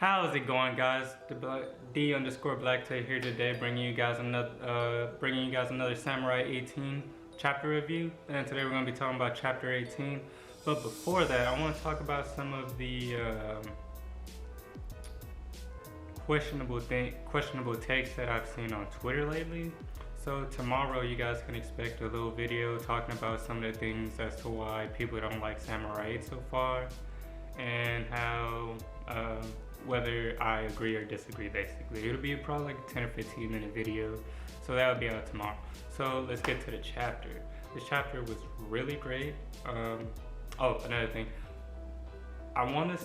How's it going, guys? D_Blacktail here today, bringing you guys another Samurai 18 chapter review. And today we're going to be talking about chapter 18. But before that, I want to talk about some of the questionable takes that I've seen on Twitter lately. So tomorrow, you guys can expect a little video talking about some of the things as to why people don't like Samurai 8 so far, and how whether I agree or disagree. Basically, it'll be probably like a 10 or 15 minute video, so that'll be out tomorrow. So let's get to the chapter. This chapter was really great. Oh, another thing, I want to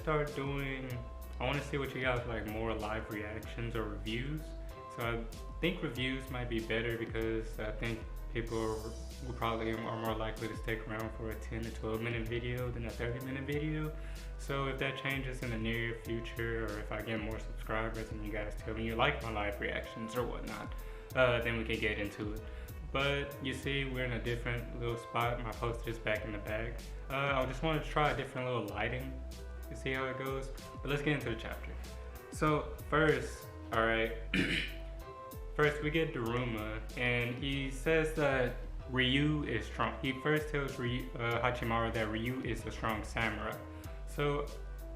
see what you guys like, more live reactions or reviews. So I think reviews might be better because I think people will probably are more likely to stick around for a 10 to 12 minute video than a 30-minute video. So if that changes in the near future, or if I get more subscribers and you guys tell me you like my live reactions or whatnot, then we can get into it. But you see, we're in a different little spot. My poster is back in the bag. I just wanted to try a different little lighting to see how it goes. But let's get into the chapter. So first, alright, first we get Daruma, and he says that Ryu is strong. He first tells Hachimaru that Ryu is a strong samurai. So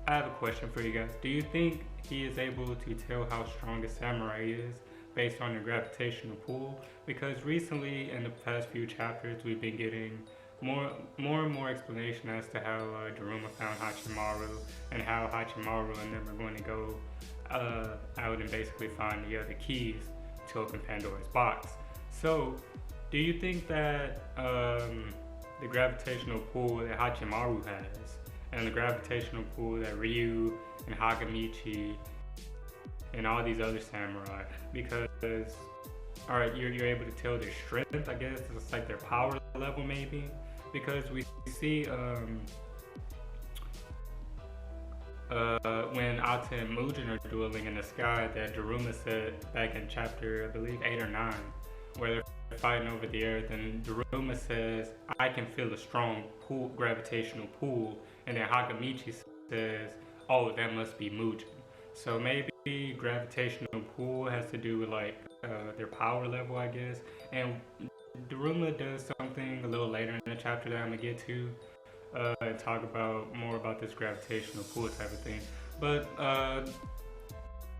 I have a question for you guys. Do you think he is able to tell how strong a samurai is based on the gravitational pull? Because recently, in the past few chapters, we've been getting more and more explanation as to how Daruma found Hachimaru, and how Hachimaru and them are going to go out and basically find the other keys to open Pandora's box. So do you think that the gravitational pull that Hachimaru has, and the gravitational pull that Ryu and Hagamichi and all these other samurai, because alright, you're able to tell their strength, I guess it's like their power level maybe, because we see when Ata and Mujin are dueling in the sky, that Daruma said back in chapter, I believe 8 or 9, where they're fighting over the earth, and Daruma says, I can feel a strong pull, gravitational pull, and then Hagamichi says, oh, that must be Mujin. So maybe gravitational pull has to do with like their power level, I guess. And Daruma does something a little later in the chapter that I'm gonna get to, and talk about more about this gravitational pull type of thing. But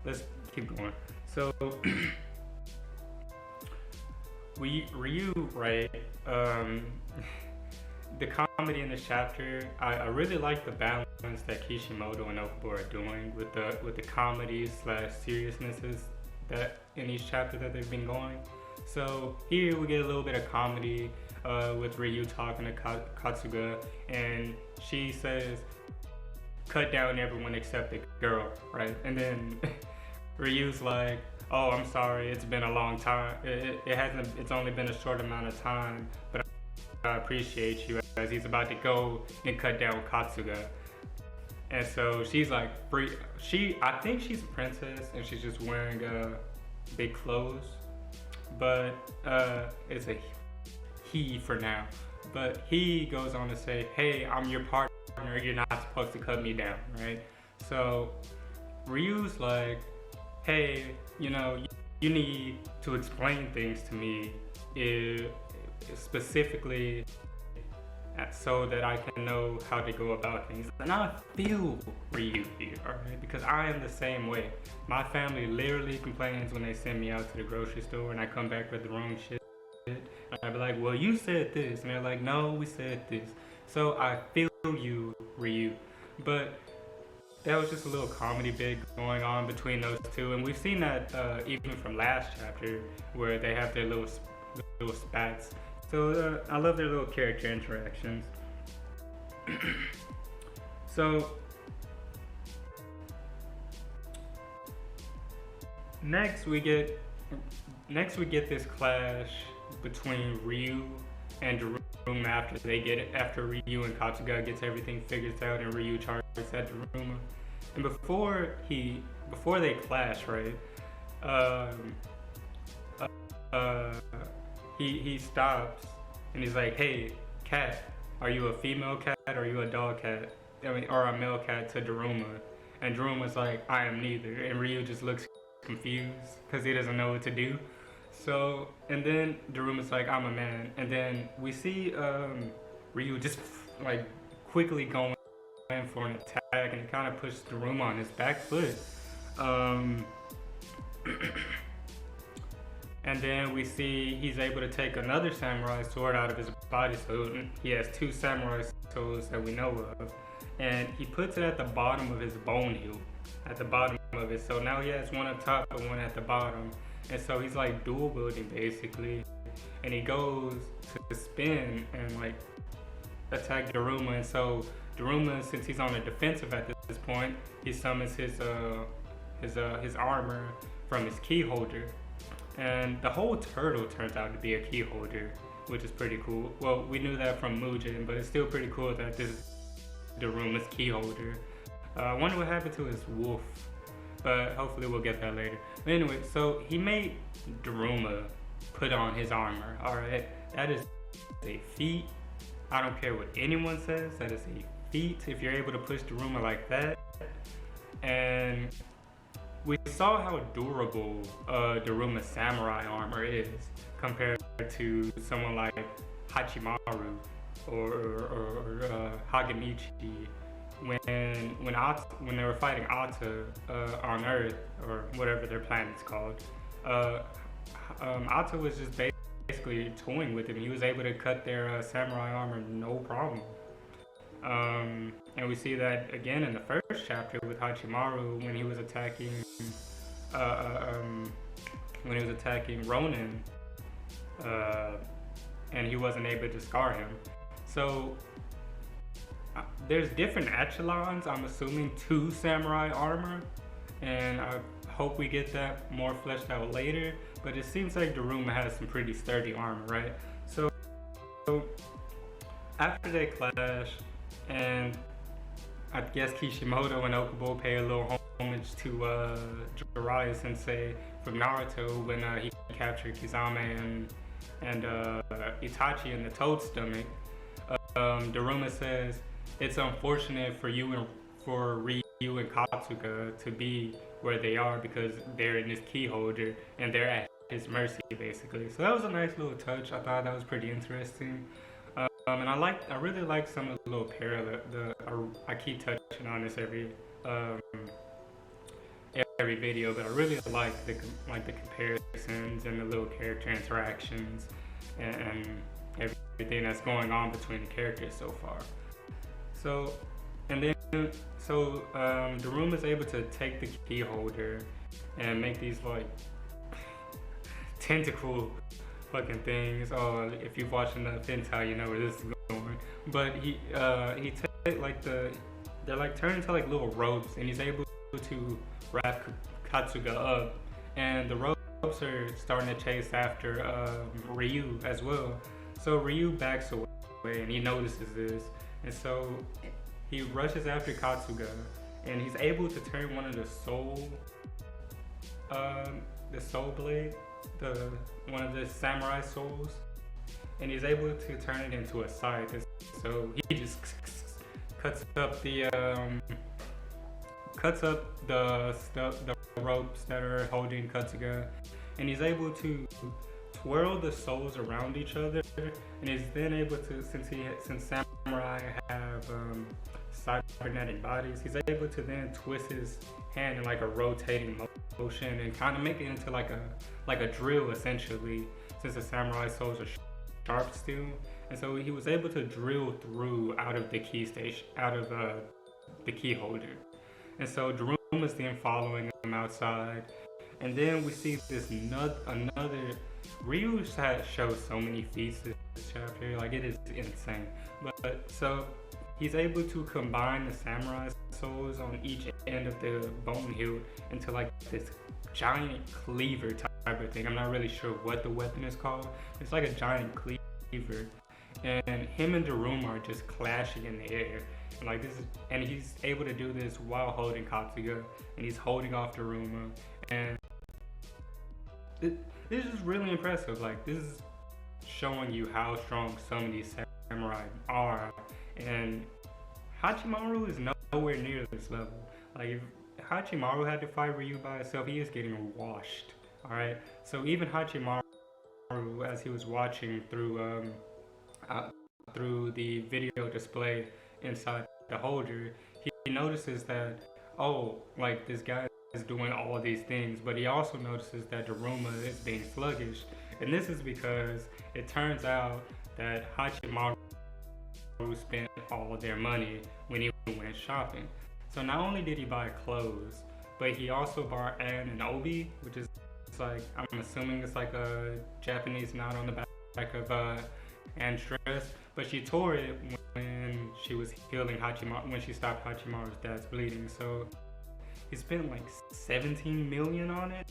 let's keep going. So Ryu, right? The comedy in this chapter, I really like the balance that Kishimoto and Okubo are doing with the comedy / seriousnesses that in each chapter that they've been going. So here we get a little bit of comedy with Ryu talking to Katsuga, and she says, cut down everyone except the girl, right? And then Ryu's like, oh, I'm sorry, it's been a long time. It's only been a short amount of time, but I appreciate you, as he's about to go and cut down Katsuga. And so she's like, I think she's a princess and she's just wearing big clothes, but it's a he for now. But he goes on to say, hey, I'm your partner, you're not supposed to cut me down, right? So Ryu's like, hey, you know, you need to explain things to me, specifically so that I can know how to go about things. And I feel Ryu here, alright? Because I am the same way. My family literally complains when they send me out to the grocery store and I come back with the wrong shit. I'd be like, well, you said this. And they're like, no, we said this. So I feel you, Ryu. But that was just a little comedy bit going on between those two. And we've seen that even from last chapter, where they have their little spats. So I love their little character interactions. So next we get this clash between Ryu and Daruma after Ryu and Katsuga gets everything figured out and Ryu charges at Daruma. And before they clash, right? He stops and he's like, hey, cat, are you a female cat or are you a dog cat? I mean, or a male cat to Daruma. And Daruma's like, I am neither. And Ryu just looks confused because he doesn't know what to do. So, and then Daruma's like, I'm a man. And then we see Ryu just like quickly going in for an attack, and it kind of pushes Daruma on his back foot. And then we see he's able to take another samurai sword out of his body, so he has 2 samurai swords that we know of. And he puts it at the bottom of his bone heel, at the bottom of it. So now he has one up top and one at the bottom. And so he's like dual wielding basically. And he goes to spin and like attack Daruma. And so Daruma, since he's on the defensive at this point, he summons his armor from his key holder. And the whole turtle turns out to be a key holder, which is pretty cool. Well, we knew that from Mugen, but it's still pretty cool that this is Daruma's key holder. I wonder what happened to his wolf, but hopefully we'll get that later. But anyway, so he made Daruma put on his armor. Alright, that is a feat. I don't care what anyone says, that is a feat if you're able to push Daruma like that. And we saw how durable Daruma's samurai armor is compared to someone like Hachimaru or Hagamichi when they were fighting Ata on Earth, or whatever their planet's called. Ata was just basically toying with him. He was able to cut their samurai armor no problem. And we see that again in the first chapter with Hachimaru when he was attacking Ronin, and he wasn't able to scar him. So there's different echelons, I'm assuming, to samurai armor, and I hope we get that more fleshed out later, but it seems like Daruma has some pretty sturdy armor, right? So after they clash, and I guess Kishimoto and Okubo pay a little homage to Jiraiya Sensei from Naruto when he captured Kizame and Itachi in the Toad Stomach. Daruma says, it's unfortunate for you and for Ryu and Katsuga to be where they are because they're in this key holder and they're at his mercy basically. So that was a nice little touch. I thought that was pretty interesting. And I really like some of the little parallel. I keep touching on this every video, but I really like the comparisons and the little character interactions and everything that's going on between the characters so far. So Daruma is able to take the key holder and make these like tentacle fucking things. Oh, if you've watched enough hentai, you know where this is going. But he take like they're like turned into like little ropes, and he's able to wrap Katsuga up, and the ropes are starting to chase after Ryu as well. So Ryu backs away, and he notices this, and so he rushes after Katsuga, and he's able to turn one of the soul blade, one of the samurai souls, and he's able to turn it into a scythe. So he just cuts up the ropes that are holding Katsuga, and he's able to twirl the souls around each other, and he's then able to, since samurai have cybernetic bodies, he's able to then twist his hand in like a rotating motion and kind of make it into like a drill essentially, since the samurai souls are sharp steel. And so he was able to drill through out of the key station, out of the key holder. And so Daruma's then following him outside, and then we see this another Ryu shows so many feats this chapter, like it is insane. But so he's able to combine the samurai souls on each end of the bone hilt into like this giant cleaver type of thing. I'm not really sure what the weapon is called. It's like a giant cleaver, and him and Daruma are just clashing in the air. And like and he's able to do this while holding Katsuga, and he's holding off Daruma, and this is really impressive. Like, this is showing you how strong some of these samurai are, and Hachimaru is nowhere near this level. Like if Hachimaru had to fight Ryu by himself, he is getting washed. All right. So even Hachimaru, as he was watching uh, through the video display inside the holder, he notices that, oh, like this guy is doing all of these things, but he also notices that Daruma is being sluggish, and this is because it turns out that Hachimaru spent all of their money when he went shopping. So not only did he buy clothes, but he also bought Ann and Obi, which is like, I'm assuming it's like a Japanese knot on the back of Ann's dress, but she tore it when she was healing Hachimaru, when she stopped Hachimaru's dad's bleeding. So he spent like 17 million on it,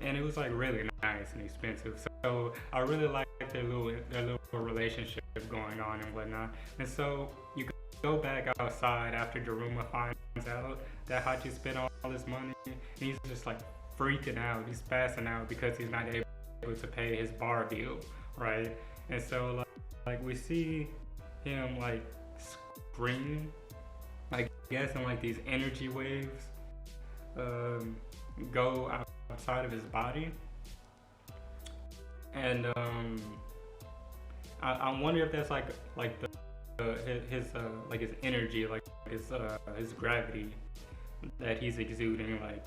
and it was like really nice and expensive. So I really like their little relationship going on and whatnot. And so you go back outside after Daruma finds out that Hachi spent all this money, and he's just like freaking out. He's passing out because he's not able to pay his bar bill, right? And so like we see him like screaming, I guess, in like these energy waves go outside of his body, and I wonder if that's like his energy, like his gravity that he's exuding, like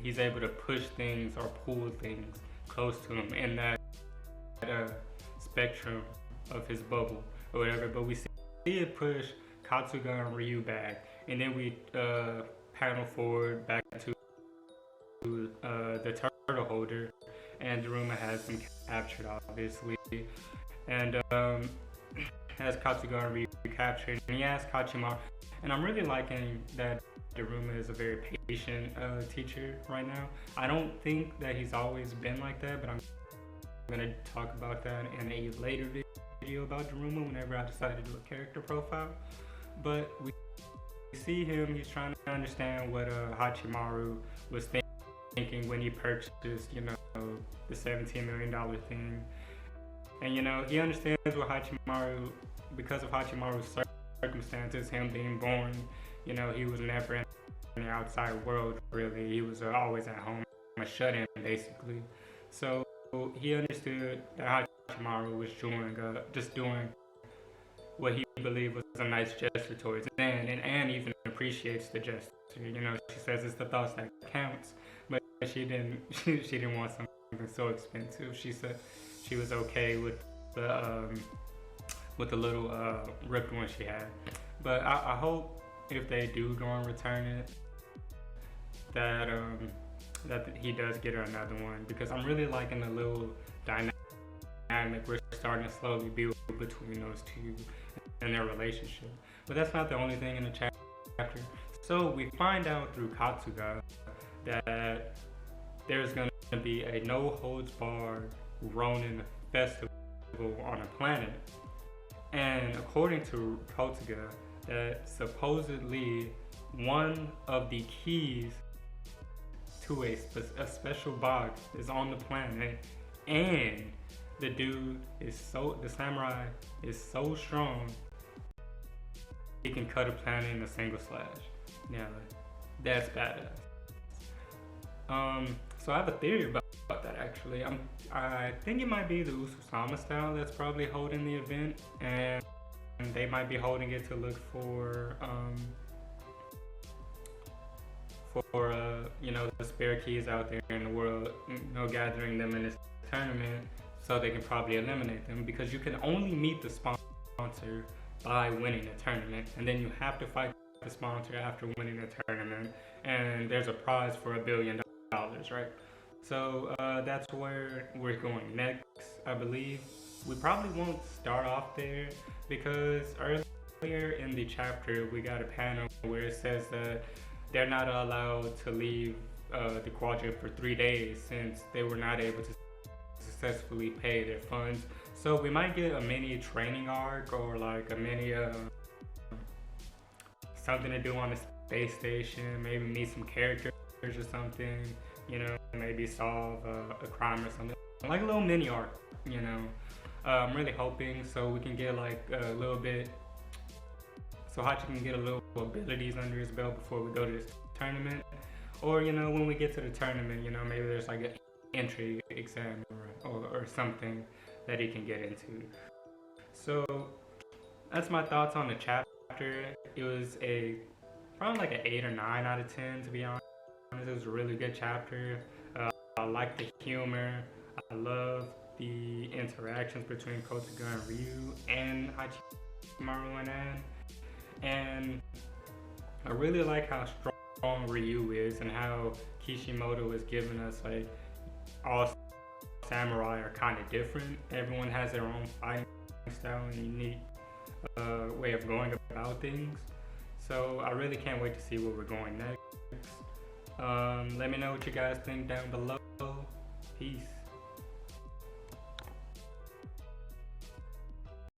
he's able to push things or pull things close to him in that spectrum of his bubble or whatever. But we see it push Katsuga and Ryu back, and then we panel forward back to the turtle holder, and Daruma has him captured, obviously, and has Katsuga and Ryu captured, and he asks Hachimaru, and I'm really liking that Daruma is a very patient teacher right now. I don't think that he's always been like that, but I'm gonna talk about that in a later video about Daruma whenever I decide to do a character profile. But we see him, he's trying to understand what Hachimaru was thinking when he purchased, you know, the $17 million thing. And you know, he understands what Hachimaru, because of Hachimaru's circumstances, him being born, you know, he was never in the outside world really. He was always at home, a shut-in basically. So he understood that Hachimaru was just doing what he believed was a nice gesture towards Ann, and Ann even appreciates the gesture. You know, she says it's the thoughts that counts, but she didn't want something so expensive. She said she was okay with the little ripped one she had. But I hope if they do go and return it, that he does get her another one, because I'm really liking the little dynamic we're starting to slowly build between those two and their relationship. But that's not the only thing in the chapter. So we find out through Katsuga that there's going to be a no-holds-barred Ronin festival on a planet. And according to Katsuga, that supposedly one of the keys to a special box is on the planet, and the samurai is so strong he can cut a planet in a single slash. Yeah, that's badass. So I have a theory about that actually. I think it might be the Ususama style that's probably holding the event, and they might be holding it to look for you know, the spare keys out there in the world, you know, gathering them in this tournament so they can probably eliminate them, because you can only meet the sponsor by winning the tournament, and then you have to fight the sponsor after winning the tournament, and there's a prize for $1 billion, right? So that's where we're going next, I believe. We probably won't start off there, because earlier in the chapter we got a panel where it says that they're not allowed to leave the quadrant for 3 days since they were not able to successfully pay their funds. So we might get a mini training arc, or like a mini something to do on the space station, maybe meet some characters or something, you know, maybe solve a crime or something, like a little mini arc, you know. I'm really hoping so we can get like a little bit, so Hachi can get a little abilities under his belt before we go to this tournament, or you know, when we get to the tournament, you know, maybe there's like an entry exam or something that he can get into. So that's my thoughts on the chapter. It was probably like an 8 or 9 out of 10, to be honest. It was a really good chapter. I like the humor. I love the interactions between Kotoga and Ryu and Hachimaru and Anne. And I really like how strong Ryu is and how Kishimoto is giving us like all samurai are kind of different. Everyone has their own fighting style and unique way of going about things. So I really can't wait to see where we're going next. Let me know what you guys think down below. Peace.